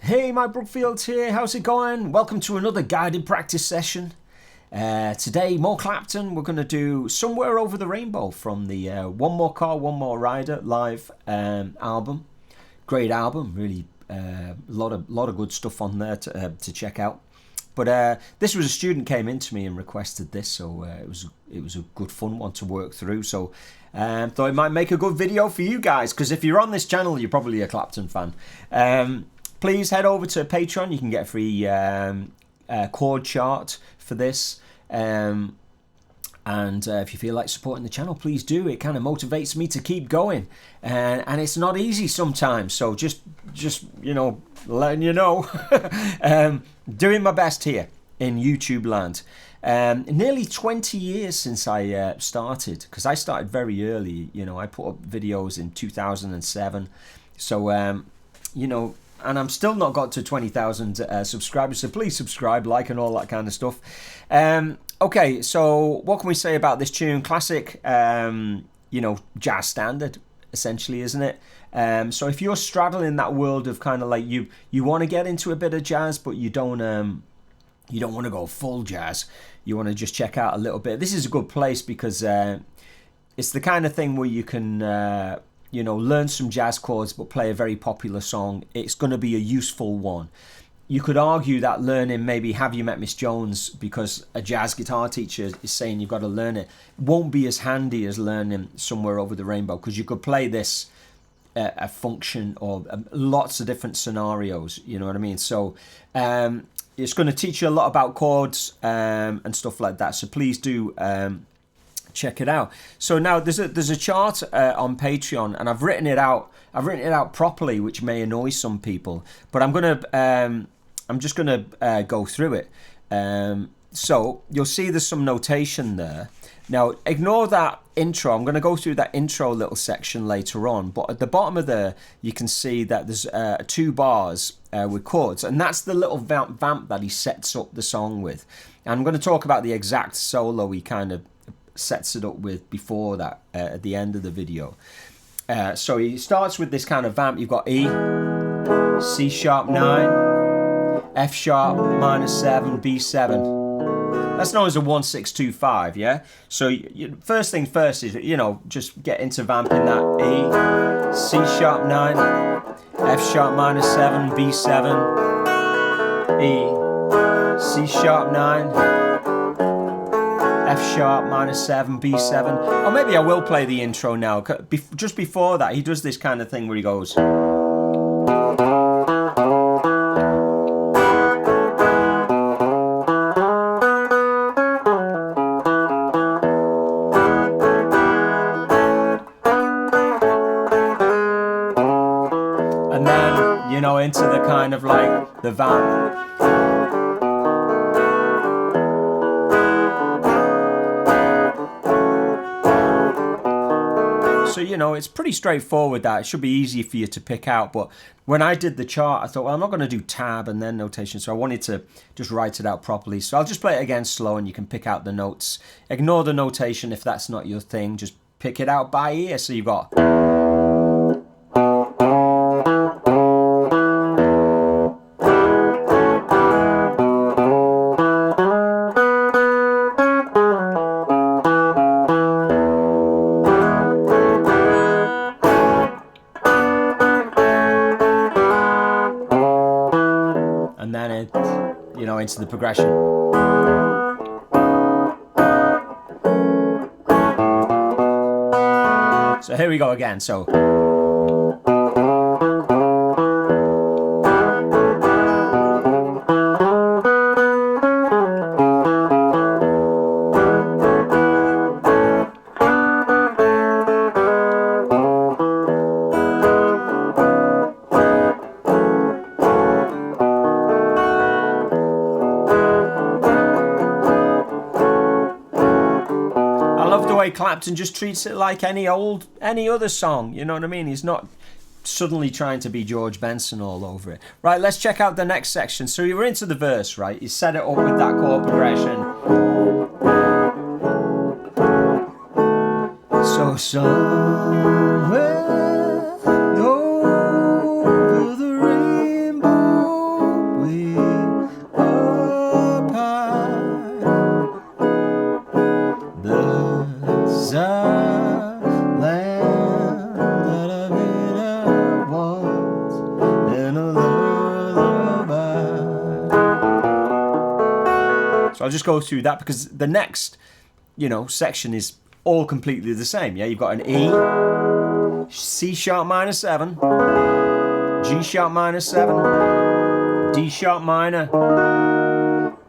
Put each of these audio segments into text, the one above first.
Hey, Mike Brookfield here, how's it going? Welcome to another guided practice session. Today, more Clapton. We're going to do Somewhere Over the Rainbow from the One More Car, One More Rider live album. Great album, really a lot of good stuff on there to check out. But this was a student came in to me and requested this, so it was a good fun one to work through. So thought it might make a good video for you guys, because if you're on this channel, you're probably a Clapton fan. Please head over to Patreon. You can get a free chord chart for this. And if you feel like supporting the channel, please do. It kind of motivates me to keep going. And it's not easy sometimes. So just you know, letting you know. Doing my best here in YouTube land. Nearly 20 years since I started, because I started very early. You know, I put up videos in 2007. So, you know, and I'm still not got to 20,000 subscribers, so please subscribe, like, and all that kind of stuff. Okay, so what can we say about this tune? Classic, you know, jazz standard, essentially, isn't it? So if you're straddling that world of kind of like you want to get into a bit of jazz, but you don't want to go full jazz, you want to just check out a little bit, this is a good place, because it's the kind of thing where you can you know, learn some jazz chords but play a very popular song. It's going to be a useful one. You could argue that learning maybe Have You Met Miss Jones, because a jazz guitar teacher is saying you've got to learn it, won't be as handy as learning Somewhere Over the Rainbow, because you could play this a function of lots of different scenarios, you know what I mean? So it's going to teach you a lot about chords and stuff like that, so please do check it out. So now there's a chart on Patreon, and I've written it out properly, which may annoy some people, but I'm just gonna go through it. So you'll see there's some notation there. Now ignore that intro. I'm going to go through that intro little section later on, but at the bottom of there you can see that there's 2 bars with chords, and that's the little vamp that he sets up the song with. And I'm going to talk about the exact solo he kind of sets it up with before that at the end of the video. So he starts with this kind of vamp. You've got E, C sharp 9, F sharp minor 7, B7. That's known as a 1-6-2-5, yeah? So first thing first is, you know, just get into vamping that E, C sharp 9, F sharp minor 7, B7, E, C sharp 9, F sharp minor 7, B7. Or maybe I will play the intro now. Just before that, he does this kind of thing where he goes. And then, you know, into the kind of like the vamp. So, you know, it's pretty straightforward. That it should be easy for you to pick out. But when I did the chart, I thought, well, I'm not going to do tab and then notation. So I wanted to just write it out properly. So I'll just play it again slow, and you can pick out the notes. Ignore the notation if that's not your thing. Just pick it out by ear. So you've got... and then it, you know, into the progression. So here we go again. So Clapton just treats it like any other song, you know what I mean? He's not suddenly trying to be George Benson all over it. Right, let's check out the next section. So we're into the verse, right? You set it up with that chord progression. So somewhere over the rainbow I'll just go through that because the next, you know, section is all completely the same. Yeah, you've got an E, C sharp minor 7, G sharp minor 7, D sharp minor,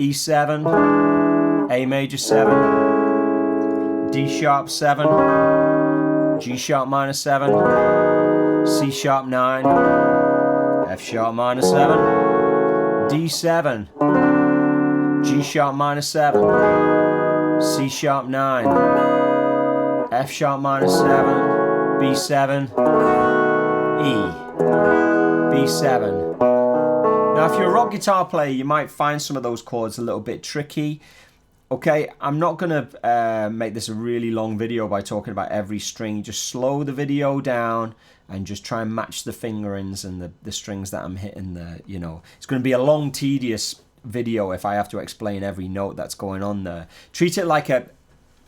E7, A major 7, D sharp 7, G sharp minor 7, C sharp 9, F sharp minor 7, D7, G sharp minor 7, C sharp 9, F sharp minor 7, B7, E, B7. Now, if you're a rock guitar player, you might find some of those chords a little bit tricky. Okay, I'm not going to make this a really long video by talking about every string. Just slow the video down and just try and match the fingerings and the strings that I'm hitting there. You know, it's going to be a long, tedious video if I have to explain every note that's going on there. Treat it like a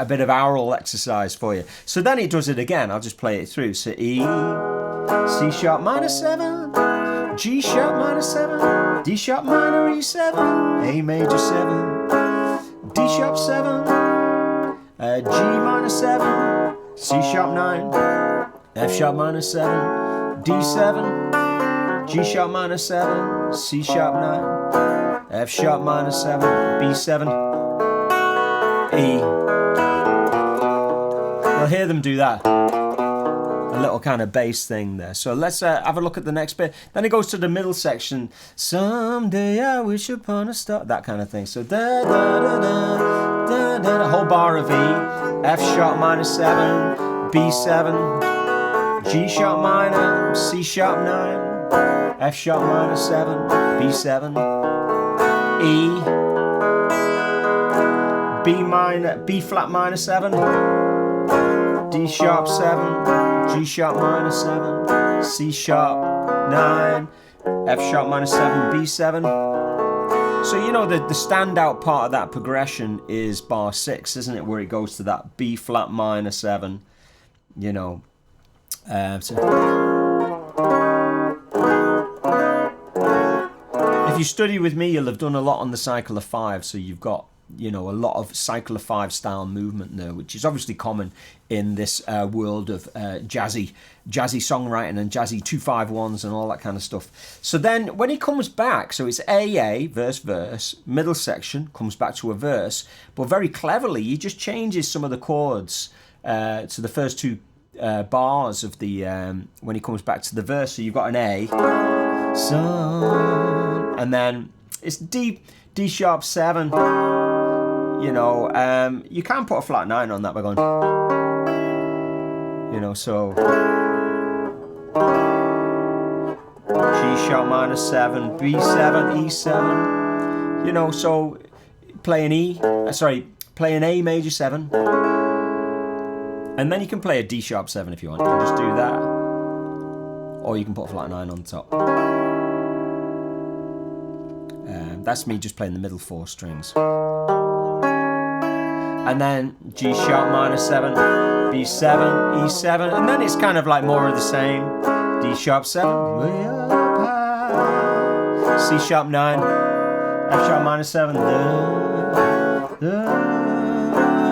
bit of aural exercise for you. So then it does it again. I'll just play it through. So E, C sharp minor 7, G sharp minor 7, D sharp minor E7, A major 7, D sharp 7, G minor 7, C sharp 9, F sharp minor 7, D7, G sharp minor 7, C sharp 9, F sharp minor 7, B7, E. You'll hear them do that. A little kind of bass thing there. So let's have a look at the next bit. Then it goes to the middle section. Someday I wish upon a star. That kind of thing. So da da da da da da. A whole bar of E. F sharp minor 7, B7, G sharp minor, C sharp 9, F sharp minor 7, B7, E, B minor, B flat minor 7, D sharp 7, G sharp minor 7, C sharp 9, F sharp minor 7, B7. So you know the standout part of that progression is bar 6, isn't it? Where it goes to that B flat minor 7, you know. If you study with me, you'll have done a lot on the cycle of 5, so you've got, you know, a lot of cycle of 5 style movement there, which is obviously common in this world of jazzy songwriting and jazzy 2-5-1s and all that kind of stuff. So then when he comes back, so it's A, verse, verse, middle section, comes back to a verse, but very cleverly he just changes some of the chords to the first two bars of the when he comes back to the verse. So you've got an A, son, and then it's D sharp 7. You know, you can put a flat 9 on that by going, you know, so G sharp minor 7, B7, E7, you know, so play an play an A major 7, and then you can play a D sharp 7 if you want. You can just do that, or you can put a flat 9 on top. That's me just playing the middle 4 strings. And then G sharp minor 7, B7, E7, and then it's kind of like more of the same. D sharp 7, way up high, C sharp 9, F sharp minor 7, da, da, da,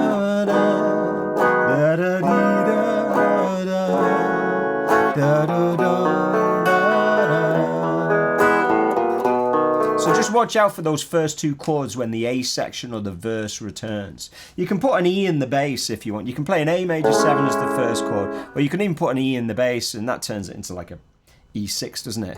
da, da, da, da, da. So just watch out for those first two chords when the A section or the verse returns. You can put an E in the bass if you want. You can play an A major 7 as the first chord, or you can even put an E in the bass, and that turns it into like a E6, doesn't it?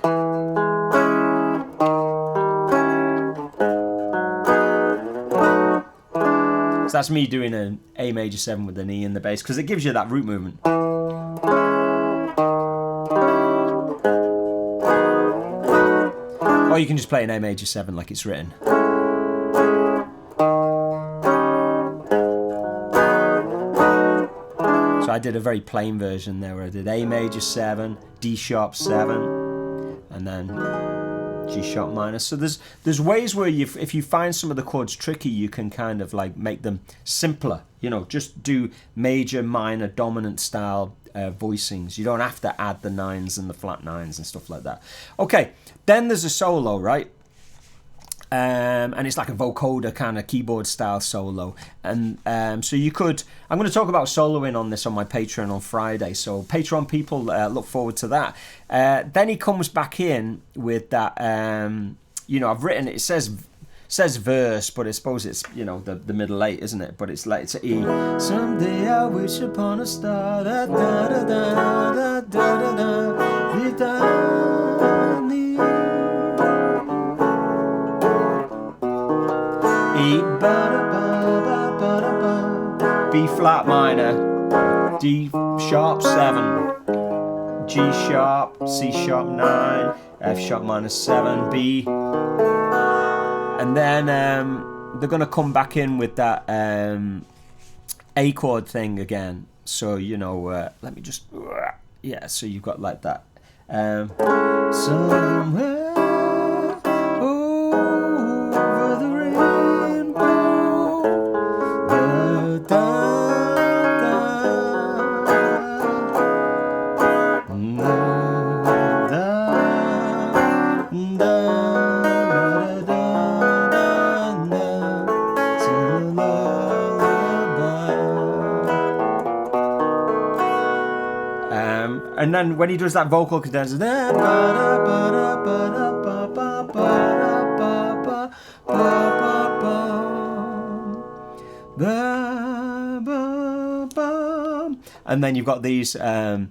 So that's me doing an A major 7 with an E in the bass, because it gives you that root movement. Or you can just play an A major 7 like it's written. So I did a very plain version there where I did A major 7, D sharp 7, and then G sharp minor. So there's ways where if you find some of the chords tricky, you can kind of like make them simpler. You know, just do major, minor, dominant style voicings. You don't have to add the 9s and the flat 9s and stuff like that. Okay, then there's a solo, right? and it's like a vocoder kind of keyboard style solo. And so you could, I'm going to talk about soloing on this on my Patreon on Friday, so Patreon people, look forward to that. Then he comes back in with that, you know, I've written it says verse, but I suppose it's, you know, the middle eight, isn't it? But it's like, it's an E. Someday I wish upon a star, da da da da da da da da da. E, B flat minor, D sharp 7, G sharp, C sharp 9, F sharp minor 7, B, and then they're gonna come back in with that A chord thing again. So, you know, let me just, yeah. So you've got like that, somewhere. And then when he does that vocal cadenza, and then you've got these F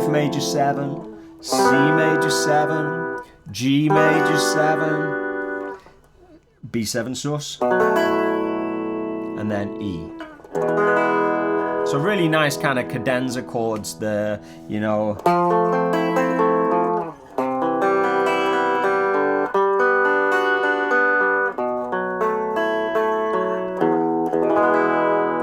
major 7, C major 7, G major 7, B7 sus, and then E. So really nice kind of cadenza chords there, you know.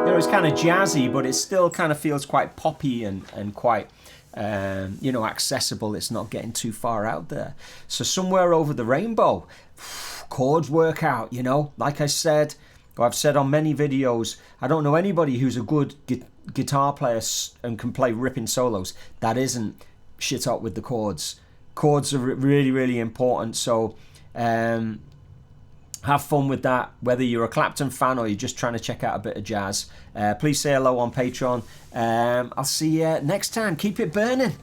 You know, it's kind of jazzy, but it still kind of feels quite poppy and quite, you know, accessible. It's not getting too far out there. So Somewhere Over the Rainbow, chords work out, you know. Like I said, or I've said on many videos, I don't know anybody who's a good guitar player and can play ripping solos that isn't shit up with the chords. Chords are really, really important. So have fun with that, whether you're a Clapton fan or you're just trying to check out a bit of jazz. Please say hello on Patreon. I'll see you next time. Keep it burning.